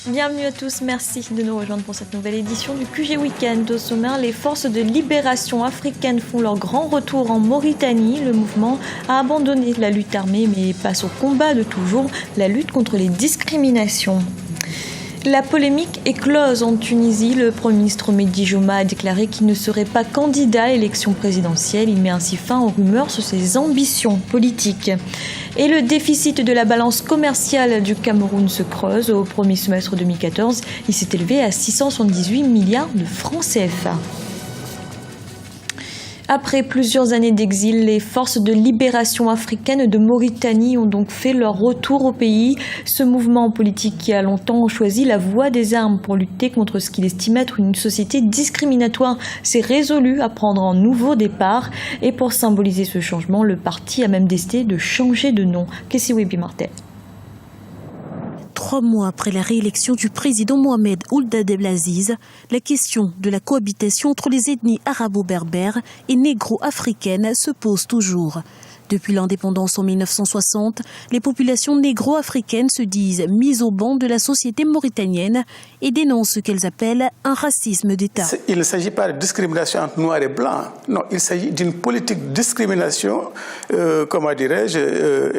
Bienvenue à tous, merci de nous rejoindre pour cette nouvelle édition du QG Weekend. Au sommaire, les forces de libération africaines font leur grand retour en Mauritanie. Le mouvement a abandonné la lutte armée mais passe au combat de toujours, la lutte contre les discriminations. La polémique éclose en Tunisie. Le Premier ministre Mehdi Jouma a déclaré qu'il ne serait pas candidat à l'élection présidentielle. Il met ainsi fin aux rumeurs sur ses ambitions politiques. Et le déficit de la balance commerciale du Cameroun se creuse. Au premier semestre 2014, il s'est élevé à 678 milliards de francs CFA. Après plusieurs années d'exil, les forces de libération africaines de Mauritanie ont donc fait leur retour au pays. Ce mouvement politique qui a longtemps choisi la voie des armes pour lutter contre ce qu'il estime être une société discriminatoire s'est résolu à prendre un nouveau départ. Et pour symboliser ce changement, le parti a même décidé de changer de nom. Kessiwebi Martel. 3 mois après la réélection du président Mohamed Ould Abdelaziz, la question de la cohabitation entre les ethnies arabo-berbères et négro-africaines se pose toujours. Depuis l'indépendance en 1960, les populations négro-africaines se disent mises au banc de la société mauritanienne et dénoncent ce qu'elles appellent un racisme d'État. Il ne s'agit pas de discrimination entre noirs et blancs. Non, il s'agit d'une politique de discrimination,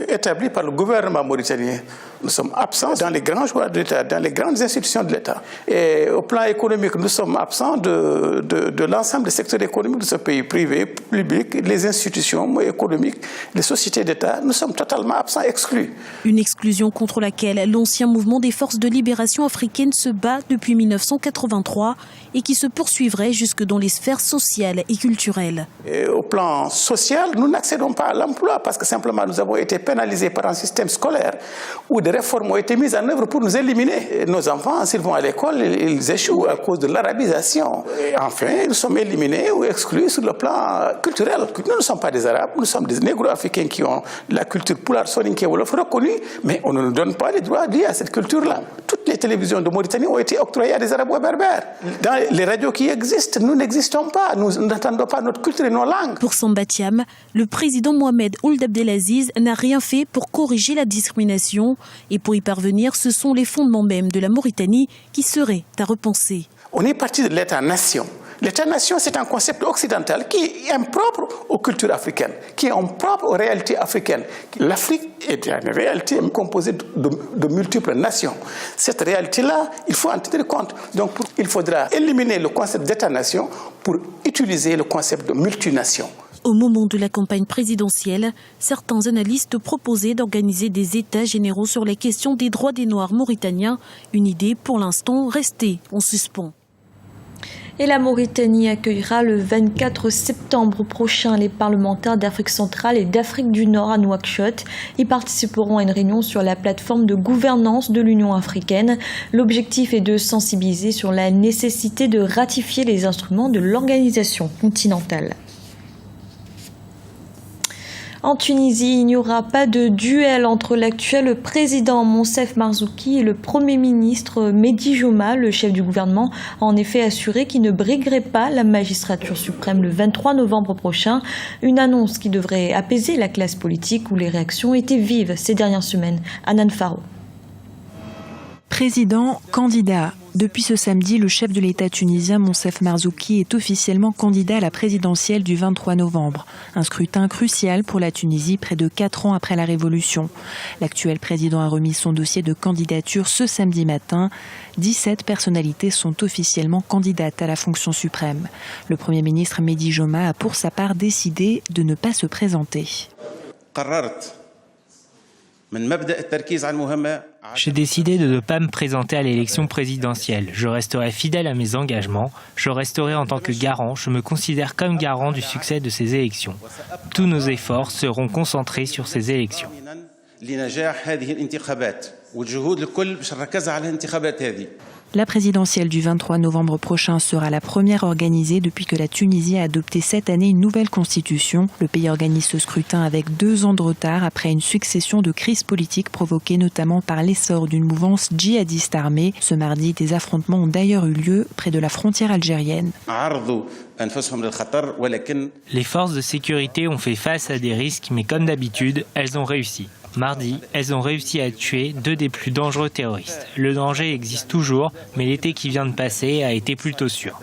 établie par le gouvernement mauritanien. Nous sommes absents dans les grands joueurs de l'État, dans les grandes institutions de l'État. Et au plan économique, nous sommes absents de l'ensemble des secteurs économiques de ce pays, privé, public, les institutions économiques, les sociétés d'État. Nous sommes totalement absents, exclus. Une exclusion contre laquelle l'ancien mouvement des forces de libération africaines se bat depuis 1983 et qui se poursuivrait jusque dans les sphères sociales et culturelles. Et au plan social, nous n'accédons pas à l'emploi parce que simplement nous avons été pénalisés par un système scolaire où des réformes ont été mises en œuvre pour nous éliminer. Nos enfants, s'ils vont à l'école, ils échouent à cause de l'arabisation. Et enfin, nous sommes éliminés ou exclus sur le plan culturel. Nous ne sommes pas des Arabes, nous sommes des négro-africains qui ont la culture Pulaar, Soninké, Wolof reconnue, mais on ne nous donne pas les droits liés à cette culture-là. Toutes les télévisions de Mauritanie ont été octroyées à des Arabo-berbères. Dans les radios qui existent, nous n'existons pas, nous n'entendons pas notre culture et nos langues. Pour Samba Thiam, le président Mohamed Ould Abdelaziz n'a rien fait pour corriger la discrimination. Et pour y parvenir, ce sont les fondements même de la Mauritanie qui seraient à repenser. On est parti de l'État-nation. L'État-nation, c'est un concept occidental qui est impropre aux cultures africaines, qui est impropre aux réalités africaines. L'Afrique est une réalité composée de multiples nations. Cette réalité-là, il faut en tenir compte. Donc, il faudra éliminer le concept d'État-nation pour utiliser le concept de multination. Au moment de la campagne présidentielle, certains analystes proposaient d'organiser des états généraux sur les questions des droits des Noirs mauritaniens, une idée pour l'instant restée en suspens. Et la Mauritanie accueillera le 24 septembre prochain les parlementaires d'Afrique centrale et d'Afrique du Nord à Nouakchott. Ils participeront à une réunion sur la plateforme de gouvernance de l'Union africaine. L'objectif est de sensibiliser sur la nécessité de ratifier les instruments de l'organisation continentale. En Tunisie, il n'y aura pas de duel entre l'actuel président Moncef Marzouki et le Premier ministre Mehdi Jouma. Le chef du gouvernement a en effet assuré qu'il ne briguerait pas la magistrature suprême le 23 novembre prochain. Une annonce qui devrait apaiser la classe politique où les réactions étaient vives ces dernières semaines. Anan Faro. Président, candidat. Depuis ce samedi, le chef de l'État tunisien, Moncef Marzouki, est officiellement candidat à la présidentielle du 23 novembre. Un scrutin crucial pour la Tunisie, près de 4 ans après la Révolution. L'actuel président a remis son dossier de candidature ce samedi matin. 17 personnalités sont officiellement candidates à la fonction suprême. Le Premier ministre Mehdi Jouma a pour sa part décidé de ne pas se présenter. J'ai décidé de ne pas me présenter à l'élection présidentielle. Je resterai fidèle à mes engagements. Je resterai en tant que garant. Je me considère comme garant du succès de ces élections. Tous nos efforts seront concentrés sur ces élections. La présidentielle du 23 novembre prochain sera la première organisée depuis que la Tunisie a adopté cette année une nouvelle constitution. Le pays organise ce scrutin avec 2 ans de retard après une succession de crises politiques provoquées notamment par l'essor d'une mouvance djihadiste armée. Ce mardi, des affrontements ont d'ailleurs eu lieu près de la frontière algérienne. Les forces de sécurité ont fait face à des risques, mais comme d'habitude, elles ont réussi. Mardi, elles ont réussi à tuer 2 des plus dangereux terroristes. Le danger existe toujours, mais l'été qui vient de passer a été plutôt sûr.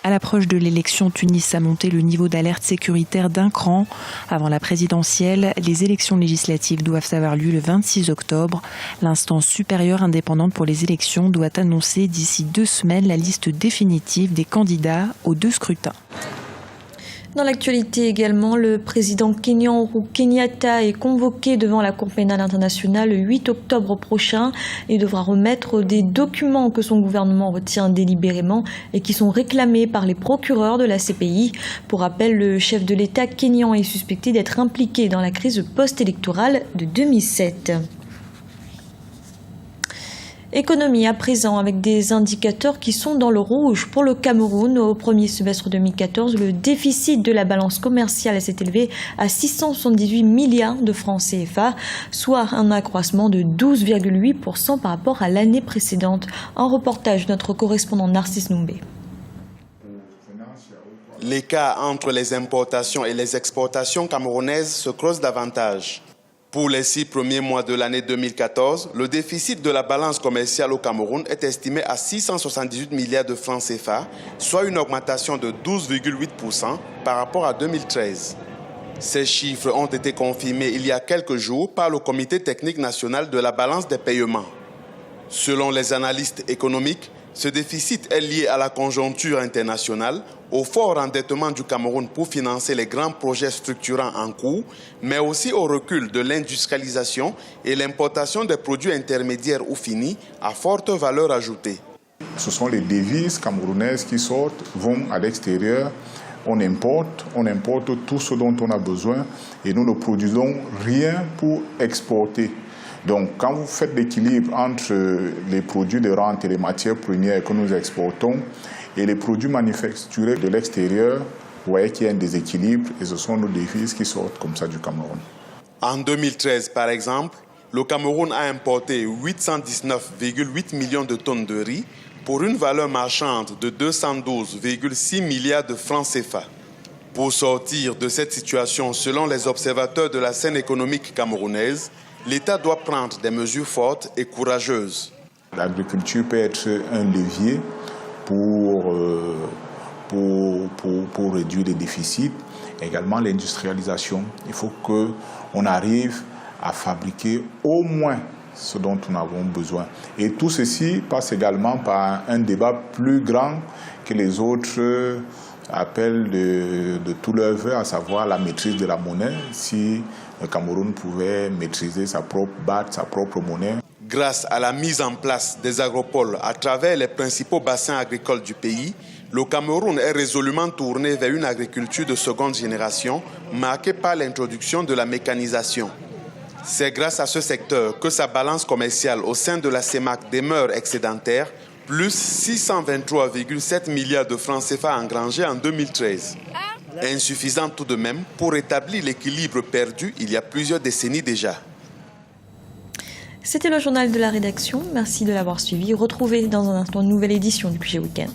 À l'approche de l'élection, Tunis a monté le niveau d'alerte sécuritaire d'un cran. Avant la présidentielle, les élections législatives doivent avoir lieu le 26 octobre. L'instance supérieure indépendante pour les élections doit annoncer d'ici 2 semaines la liste définitive des candidats aux 2 scrutins. Dans l'actualité également, le président kényan Uhuru Kenyatta est convoqué devant la Cour pénale internationale le 8 octobre prochain et devra remettre des documents que son gouvernement retient délibérément et qui sont réclamés par les procureurs de la CPI. Pour rappel, le chef de l'État kényan est suspecté d'être impliqué dans la crise post-électorale de 2007. Économie à présent, avec des indicateurs qui sont dans le rouge. Pour le Cameroun, au premier semestre 2014, le déficit de la balance commerciale s'est élevé à 678 milliards de francs CFA, soit un accroissement de 12,8% par rapport à l'année précédente. Un reportage de notre correspondant Narcisse Noumbé. L'écart entre les importations et les exportations camerounaises se creuse davantage. Pour les 6 premiers mois de l'année 2014, le déficit de la balance commerciale au Cameroun est estimé à 678 milliards de francs CFA, soit une augmentation de 12,8% par rapport à 2013. Ces chiffres ont été confirmés il y a quelques jours par le Comité technique national de la balance des paiements. Selon les analystes économiques, ce déficit est lié à la conjoncture internationale, au fort endettement du Cameroun pour financer les grands projets structurants en cours, mais aussi au recul de l'industrialisation et l'importation des produits intermédiaires ou finis à forte valeur ajoutée. Ce sont les devises camerounaises qui sortent, vont à l'extérieur. On importe tout ce dont on a besoin et nous ne produisons rien pour exporter. Donc, quand vous faites l'équilibre entre les produits de rente et les matières premières que nous exportons et les produits manufacturés de l'extérieur, vous voyez qu'il y a un déséquilibre et ce sont nos devises qui sortent comme ça du Cameroun. En 2013, par exemple, le Cameroun a importé 819,8 millions de tonnes de riz pour une valeur marchande de 212,6 milliards de francs CFA. Pour sortir de cette situation, selon les observateurs de la scène économique camerounaise, l'État doit prendre des mesures fortes et courageuses. L'agriculture peut être un levier pour réduire les déficits. Également l'industrialisation. Il faut qu'on arrive à fabriquer au moins ce dont nous avons besoin. Et tout ceci passe également par un débat plus grand que les autres appellent de tout leur vœu, à savoir la maîtrise de la monnaie. Si le Cameroun pouvait maîtriser sa propre batte, sa propre monnaie. Grâce à la mise en place des agropoles à travers les principaux bassins agricoles du pays, le Cameroun est résolument tourné vers une agriculture de seconde génération marquée par l'introduction de la mécanisation. C'est grâce à ce secteur que sa balance commerciale au sein de la CEMAC demeure excédentaire, plus 623,7 milliards de francs CFA engrangés en 2013. Insuffisant tout de même pour rétablir l'équilibre perdu il y a plusieurs décennies déjà. C'était le journal de la rédaction. Merci de l'avoir suivi. Retrouvez dans un instant une nouvelle édition du QG Weekend.